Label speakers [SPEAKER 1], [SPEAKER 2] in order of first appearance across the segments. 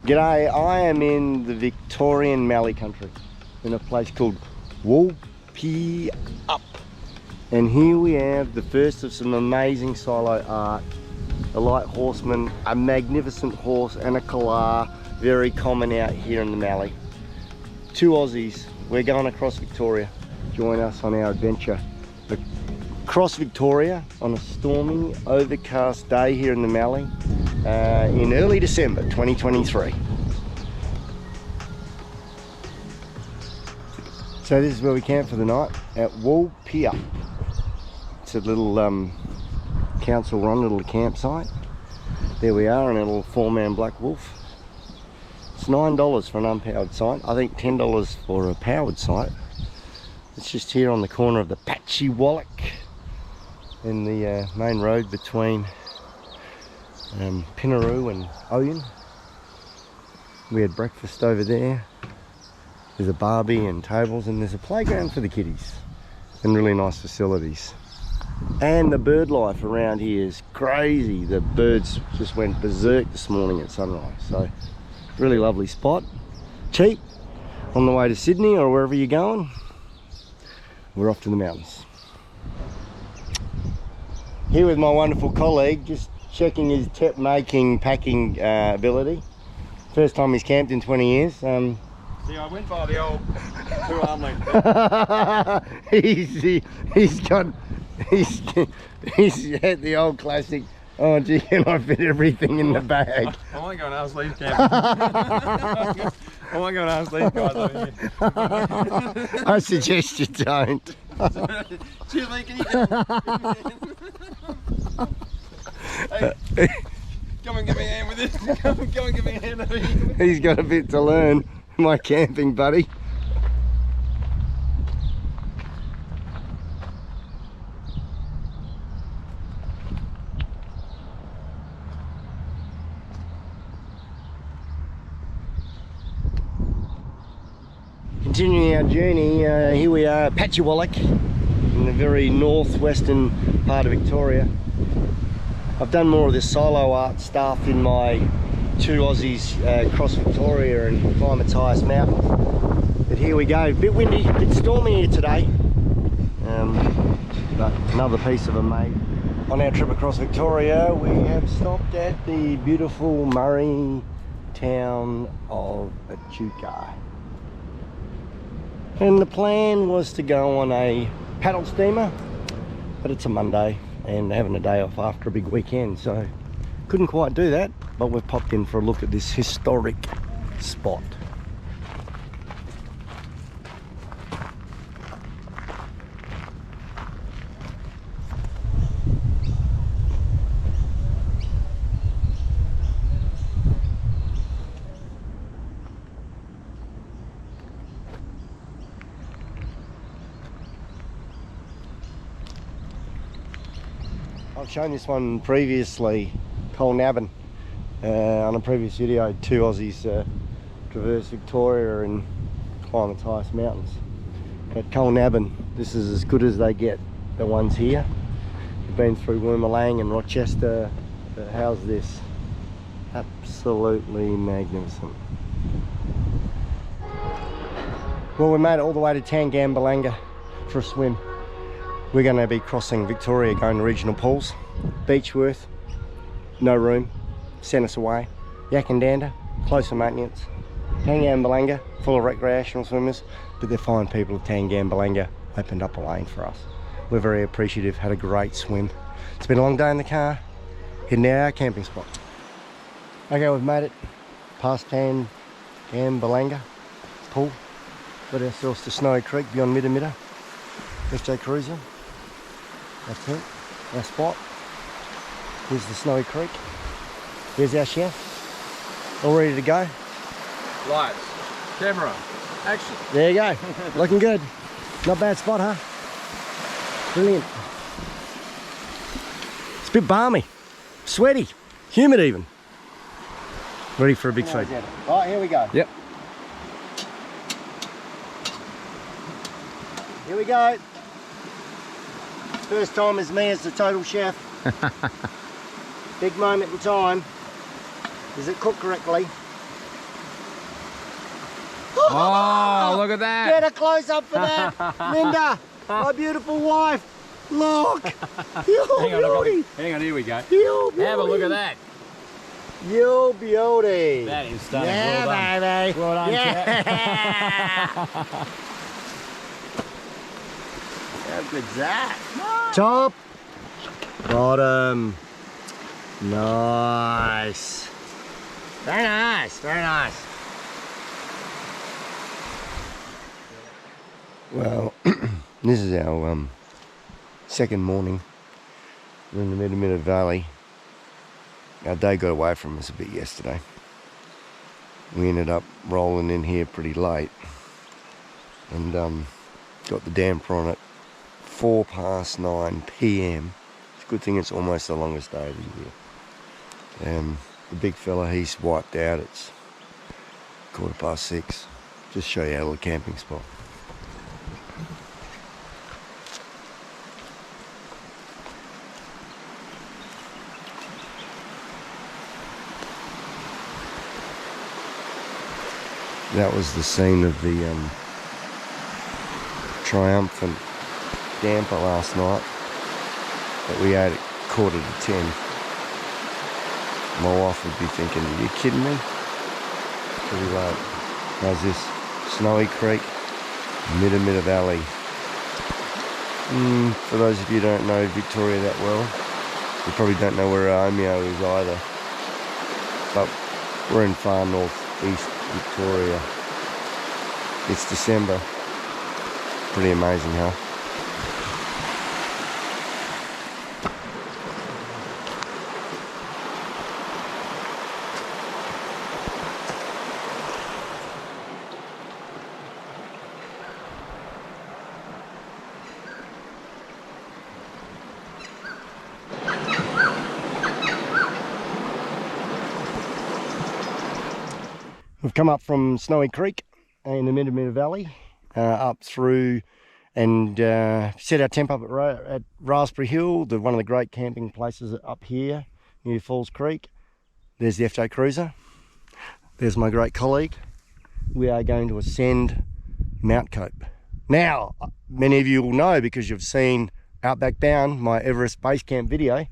[SPEAKER 1] G'day, I am in the Victorian Mallee country in a place called Roadtrip. And here we have the first of some amazing silo art. A light horseman, a magnificent horse and a collar, very common out here in the Mallee. Two Aussies, we're going across Victoria. Join us on our adventure across Victoria on a stormy, overcast day here in the Mallee in early December 2023. So this is where we camp for the night at Roadtrip. It's a little council run little campsite. There we are in a little 4-man black wolf. It's $9 for an unpowered site. I think $10 for a powered site. It's just here on the corner of the Patchy Wallach in the main road between Pinaroo and Oyen. We had breakfast over there. There's a barbie and tables, and there's a playground for the kiddies and really nice facilities. And the bird life around here is crazy. The birds just went berserk this morning at sunrise. So really lovely spot. Cheap on the way to Sydney or wherever you're going. We're off to the mountains. Here with my wonderful colleague, just checking his packing ability. First time he's camped in 20 years. See,
[SPEAKER 2] I went by the old 2 arm length.
[SPEAKER 1] he's had the old classic. Oh gee, can I fit everything in the bag?
[SPEAKER 2] I want to go and ask these campers. I want to go and ask these guys over here.
[SPEAKER 1] I suggest you don't.
[SPEAKER 2] Excuse me, can you come? Hey, come and give me a hand with this. Come and give me a hand over here.
[SPEAKER 1] He's got a bit to learn, my camping buddy. Continuing our journey, here we are at Patchy Wallach in the very northwestern part of Victoria. I've done more of this solo art stuff in my Two Aussies across Victoria and climb its highest mountains. But here we go, a bit windy, a bit stormy here today. But another piece of a mate. On our trip across Victoria, we have stopped at the beautiful Murray town of Echuca. And the plan was to go on a paddle steamer, but it's a Monday and having a day off after a big weekend, so couldn't quite do that, but we've popped in for a look at this historic spot. I've shown this one previously, Colnabbin, on a previous video. Two Aussies traverse Victoria and climb its highest mountains. At Colnabbin, this is as good as they get, the ones here. We've been through Woomerlang and Rochester, but how's this? Absolutely magnificent. Well, we made it all the way to Tangambalanga for a swim. We're going to be crossing Victoria going to regional pools. Beechworth, no room, sent us away. Yakandanda, closer maintenance. Tangambalanga, full of recreational swimmers, but the fine people of Tangambalanga opened up a lane for us. We're very appreciative, had a great swim. It's been a long day in the car, heading to our camping spot. Okay, we've made it past Tangambalanga pool. Got ourselves to Snowy Creek beyond Midda. FJ Cruiser. That's it, our spot. Here's the Snowy Creek. Here's our chef. All ready to go.
[SPEAKER 2] Lights, camera, action.
[SPEAKER 1] There you go. Looking good. Not bad spot, huh? Brilliant. It's a bit balmy, sweaty, humid even. Ready for a big feed. Right, here we go.
[SPEAKER 2] Yep.
[SPEAKER 1] Here we go. First time as me as the total chef. Big moment in time. Is it cooked correctly?
[SPEAKER 2] Oh, look at that.
[SPEAKER 1] Get a close up for that, Linda, my beautiful wife. Look.
[SPEAKER 2] Hang on, hang on, here we go.
[SPEAKER 1] You beauty.
[SPEAKER 2] Have a look at that.
[SPEAKER 1] You beauty.
[SPEAKER 2] That is stunning.
[SPEAKER 1] Yeah,
[SPEAKER 2] well done.
[SPEAKER 1] baby.
[SPEAKER 2] Well done,
[SPEAKER 1] Yeah. How good's that? Top. Bottom. Nice. Very nice, very nice. Well, this is our second morning. We're in the Middle Valley. Our day got away from us a bit yesterday. We ended up rolling in here pretty late and got the damper on at 9:04 p.m. It's a good thing it's almost the longest day of the year. The big fella, he's wiped out. It's 6:15. Just show you our little camping spot. That was the scene of the triumphant damper last night that we ate at 9:45. My wife would be thinking, are you kidding me? Pretty late. How's this? Snowy Creek, Middle Valley. For those of you who don't know Victoria that well, you probably don't know where Omeo is either. But we're in far northeast Victoria. It's December. Pretty amazing, huh? We've come up from Snowy Creek in the Middle Valley, up through and set our temp up at Raspberry Hill, one of the great camping places up here near Falls Creek. There's the FJ Cruiser. There's my great colleague. We are going to ascend Mount Cope. Now, many of you will know because you've seen Outback Bound, my Everest base camp video.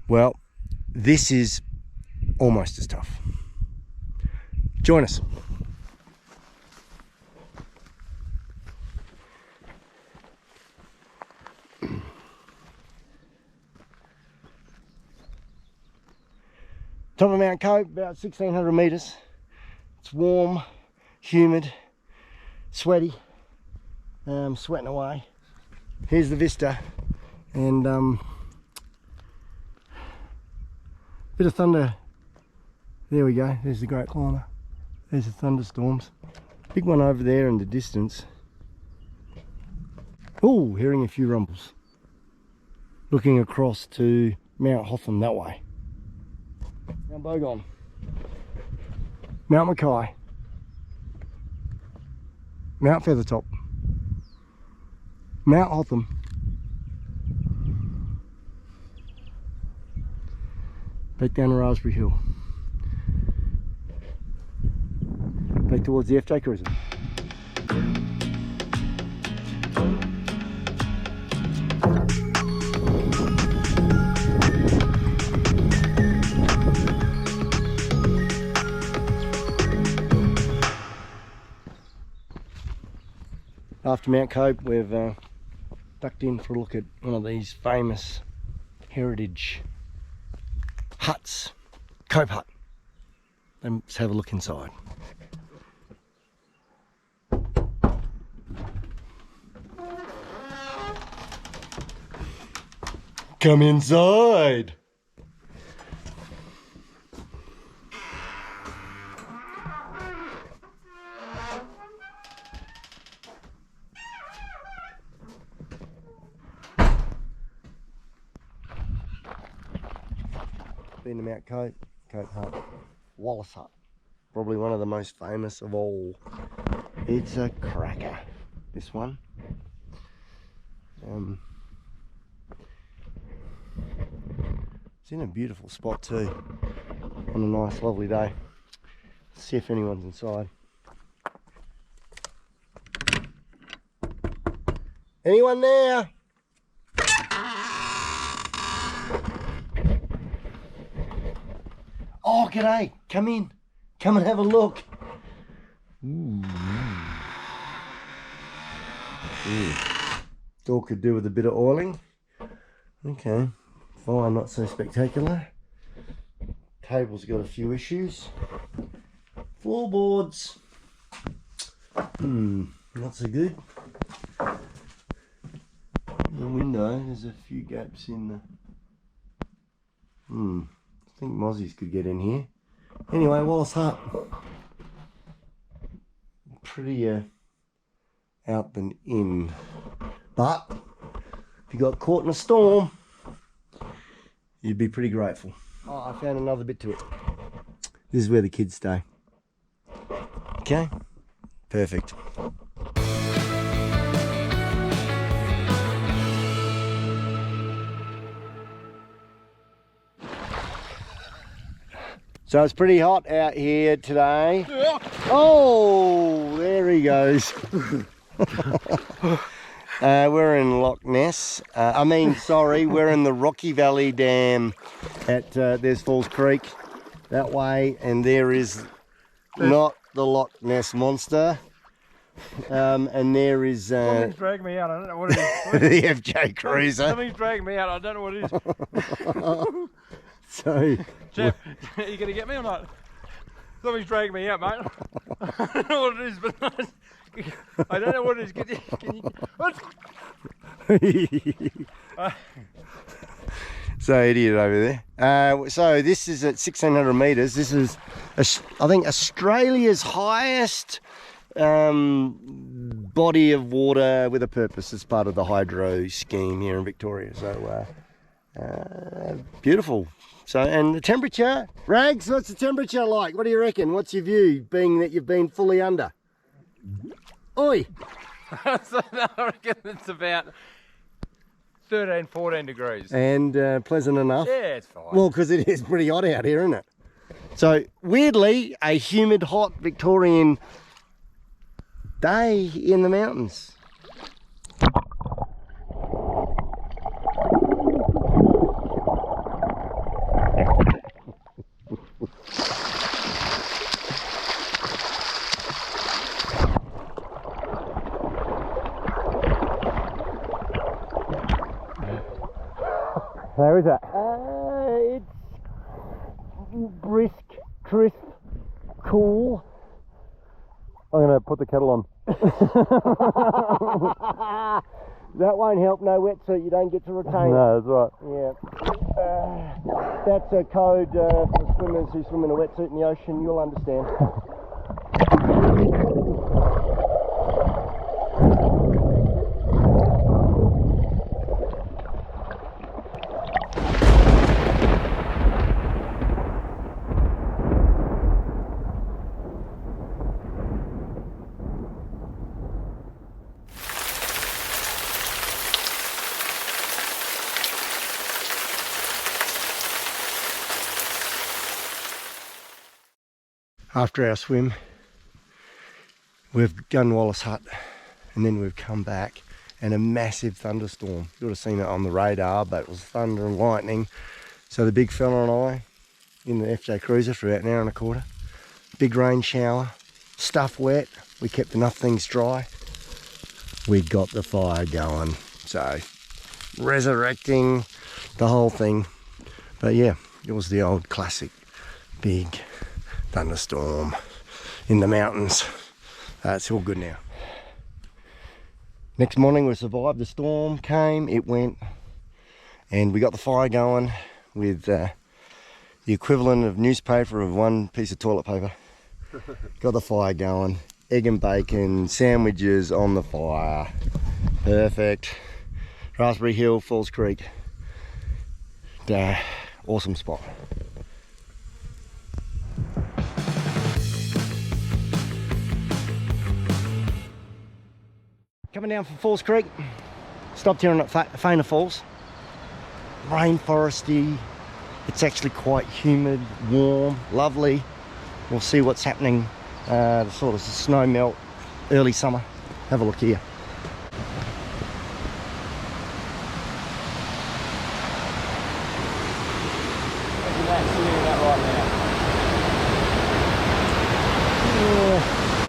[SPEAKER 1] Well, this is almost as tough. Join us. Top of Mount Cope, about 1,600 metres. It's warm, humid, sweaty, sweating away. Here's the vista, and bit of thunder. There we go, there's the great climber. There's the thunderstorms. Big one over there in the distance. Oh, hearing a few rumbles. Looking across to Mount Hotham that way. Mount Bogon. Mount Mackay. Mount Feathertop. Mount Hotham. Back down to Raspberry Hill. Back towards the FJ Cruiser. After Mount Cope, we've ducked in for a look at one of these famous heritage huts. Cope Hut. Let's have a look inside. Come inside. Been to Mount Cope, Cope Hut, Wallace Hut, probably one of the most famous of all. It's a cracker, this one. It's in a beautiful spot too, on a nice lovely day. Let's see if anyone's inside. Anyone there? Oh, g'day. Come in. Come and have a look. Ooh. All could do with a bit of oiling. Okay. Fire not so spectacular. Table's got a few issues. Floorboards. Not so good. The window, there's a few gaps in the... I think mozzies could get in here. Anyway, Wallace Hut. Prettier out than in. But, if you got caught in a storm, you'd be pretty grateful. Oh, I found another bit to it. This is where the kids stay. Okay, perfect. So it's pretty hot out here today. Oh, there he goes. We're in Loch Ness. We're in the Rocky Valley Dam at, there's Falls Creek that way, and there is not the Loch Ness Monster. And there is...
[SPEAKER 2] Something's dragged me out, I don't know what it is.
[SPEAKER 1] the FJ Cruiser.
[SPEAKER 2] Something's dragged me out, I don't know what it is.
[SPEAKER 1] So...
[SPEAKER 2] Jeff, are you going to get me or not? Something's dragged me out, mate. I don't know what it is, but I don't know what it is. Can you...
[SPEAKER 1] So idiot over there. So this is at 1600 meters. This is, I think, Australia's highest body of water with a purpose as part of the hydro scheme here in Victoria. So beautiful. So, and the temperature, Rags, what's the temperature like? What do you reckon? What's your view, being that you've been fully under? Oi!
[SPEAKER 2] So I reckon it's about 13, 14 degrees.
[SPEAKER 1] And pleasant enough?
[SPEAKER 2] Yeah, it's fine.
[SPEAKER 1] Well, because it is pretty hot out here, isn't it? So, weirdly, a humid, hot Victorian day in the mountains.
[SPEAKER 2] How is it?
[SPEAKER 1] It's brisk, crisp, cool.
[SPEAKER 2] I'm going to put the kettle on.
[SPEAKER 1] That won't help, no wetsuit, you don't get to retain
[SPEAKER 2] No, that's right.
[SPEAKER 1] it. Yeah. That's a code for swimmers who swim in a wetsuit in the ocean, you'll understand. After our swim, we've done Wallace Hut, and then we've come back, and a massive thunderstorm. You would have seen it on the radar, but it was thunder and lightning. So the big fella and I, in the FJ Cruiser for about an hour and a quarter, big rain shower, stuff wet, we kept enough things dry. We got the fire going, so resurrecting the whole thing. But yeah, it was the old classic big thunderstorm in the mountains. It's all good now. Next morning we survived the storm, came, it went, and we got the fire going with the equivalent of newspaper of one piece of toilet paper. Got the fire going, egg and bacon, sandwiches on the fire. Perfect. Raspberry Hill, Falls Creek. Awesome spot. Coming down from Falls Creek, stopped here at Faina Falls. Rainforesty, it's actually quite humid, warm, lovely. We'll see what's happening, the sort of snow melt, early summer. Have a look here.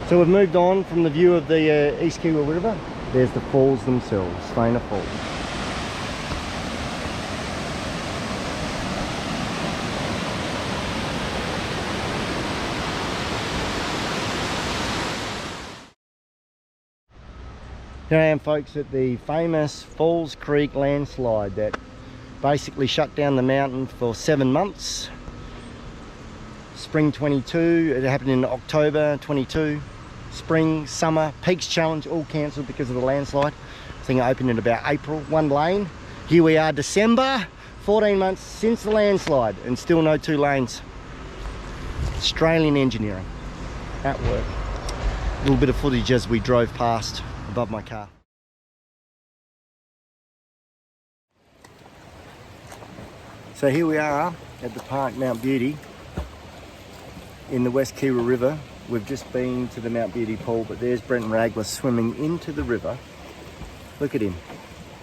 [SPEAKER 1] So we've moved on from the view of the East Kiwa River. There's the falls themselves, Stainer Falls. Here I am, folks, at the famous Falls Creek landslide that basically shut down the mountain for 7 months. Spring 22, it happened in October 22. Spring, summer, Peaks Challenge all cancelled because of the landslide. I think it opened in about April, 1 lane. Here we are, December, 14 months since the landslide, and still no 2 lanes. Australian engineering at work. A little bit of footage as we drove past above my car. So here we are at the park Mount Beauty in the West Kiwa River. We've just been to the Mount Beauty pool, but there's Brent Ragler swimming into the river. Look at him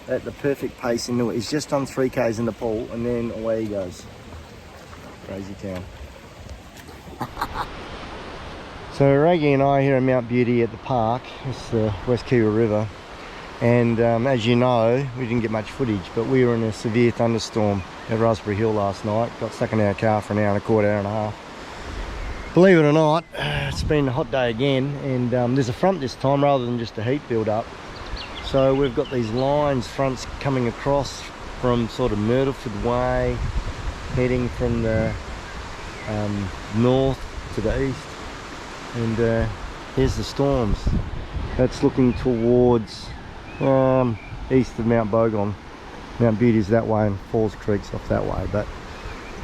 [SPEAKER 1] at the perfect pace. He's just done 3Ks in the pool and then away he goes. Crazy town. So Raggy and I are here at Mount Beauty at the park. It's the West Kiwa River, and as you know, we didn't get much footage, but we were in a severe thunderstorm at Raspberry Hill last night. Got stuck in our car for an hour and a quarter, hour and a half. Believe it or not, it's been a hot day again, and there's a front this time rather than just a heat build up. So we've got these lines, fronts coming across from sort of Myrtleford Way, heading from the north to the east. And here's the storms. That's looking towards east of Mount Bogon. Mount Beauty's that way and Falls Creek's off that way. But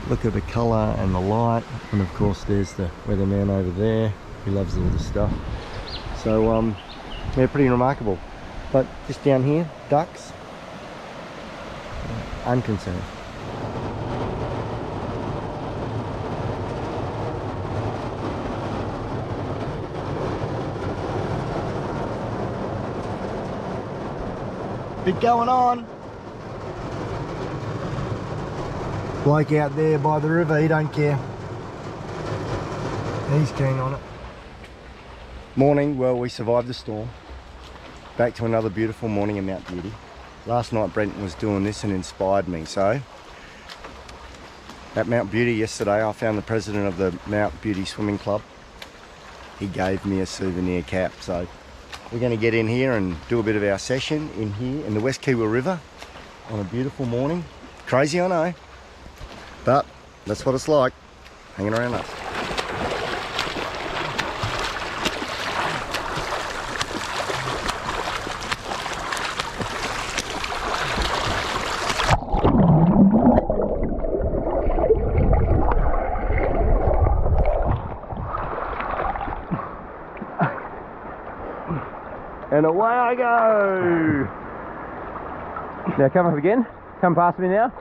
[SPEAKER 1] look at the colour and the light. And of course there's the weatherman over there. He loves all this stuff. So they're pretty remarkable. But just down here, ducks, unconcerned. Bit going on. Bloke out there by the river, he don't care. He's keen on it. Morning, well, we survived the storm. Back to another beautiful morning in Mount Beauty. Last night Brent was doing this and inspired me. So at Mount Beauty yesterday, I found the president of the Mount Beauty Swimming Club. He gave me a souvenir cap. So we're going to get in here and do a bit of our session in here in the West Kiwa River on a beautiful morning. Crazy, I know, but that's what it's like, hanging around us. And away I go!
[SPEAKER 2] Now come up again. Come past me now.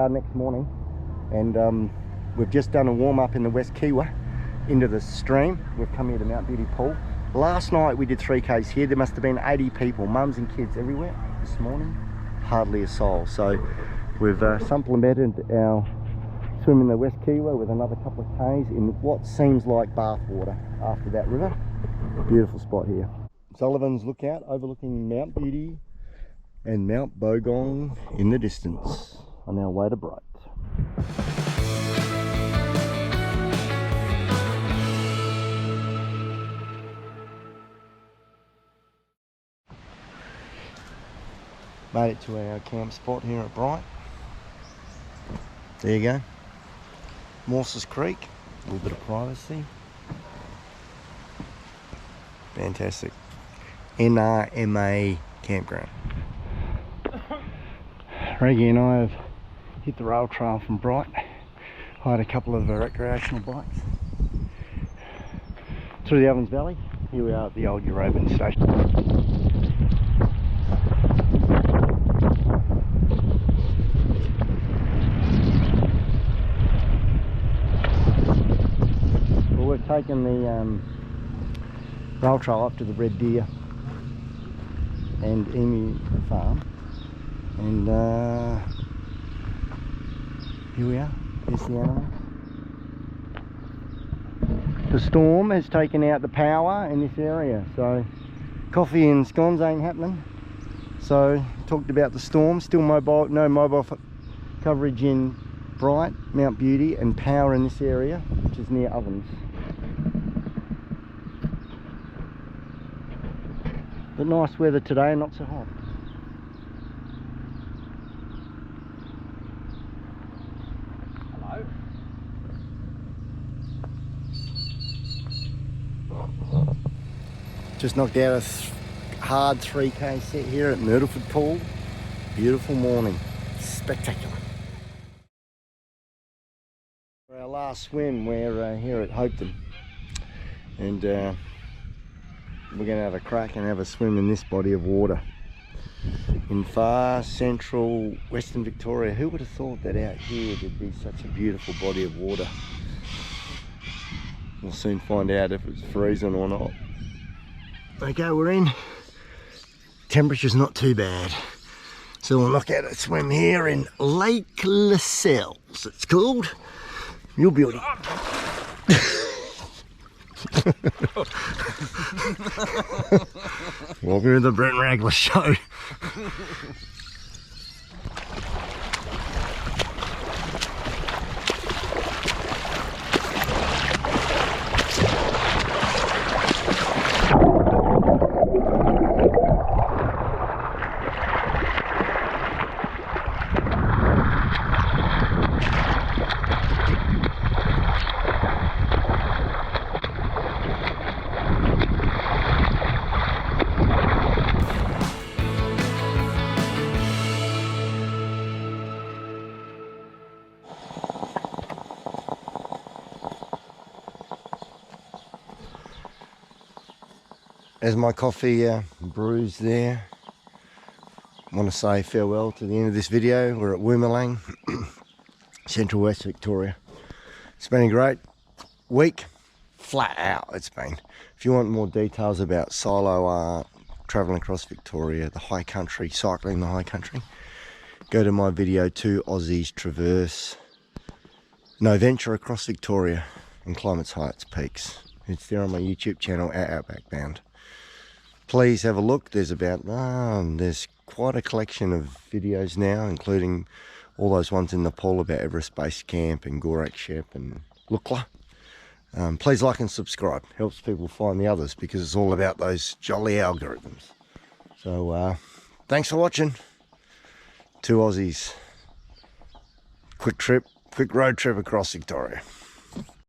[SPEAKER 1] Next morning, and we've just done a warm-up in the West Kiwa into the stream. We've come here to Mount Beauty pool. Last night we did 3Ks here. There must have been 80 people, mums and kids everywhere. This morning, hardly a soul. So we've supplemented our swim in the West Kiwa with another couple of Ks in what seems like bath water after that river. Beautiful spot here. Sullivan's Lookout overlooking Mount Beauty and Mount Bogon in the distance. On our way to Bright. Made it to our camp spot here at Bright. There you go. Morses Creek, a little bit of privacy. Fantastic. NRMA campground. Reggie and I have hit the rail trail from Bright. Hired a couple of recreational bikes through the Ovens Valley. Here we are at the old Euroban station. Well, we've taken the rail trail up to the Red Deer and Emu farm, and here we are. There's the animals. The storm has taken out the power in this area, so coffee and scones ain't happening. So talked about the storm, still mobile, no mobile coverage in Bright, Mount Beauty, and power in this area, which is near Ovens. But nice weather today, not so hot. Just knocked out a hard 3K set here at Myrtleford Pool. Beautiful morning, spectacular. For our last swim, we're here at Hopeton, and we're going to have a crack and have a swim in this body of water in far central Western Victoria. Who would have thought that out here there'd be such a beautiful body of water? We'll soon find out if it's freezing or not. Okay, we're in. Temperature's not too bad, so we'll knock out a swim here in Lake Lascelles, it's called. Your beauty. Welcome to the Brent Ragler Show. As my coffee brews there, I want to say farewell to the end of this video. We're at Woomerlang, Central West Victoria. It's been a great week, flat out it's been. If you want more details about solo art, travelling across Victoria, the high country, cycling the high country, go to my video, Two Aussies Venture across Victoria and climb its heights, peaks. It's there on my YouTube channel, Outback Bound. Please have a look. There's there's quite a collection of videos now, including all those ones in Nepal about Everest Base Camp and Gorak Shep and Lukla. Please like and subscribe. Helps people find the others because it's all about those jolly algorithms. So thanks for watching. Two Aussies. Quick road trip across Victoria.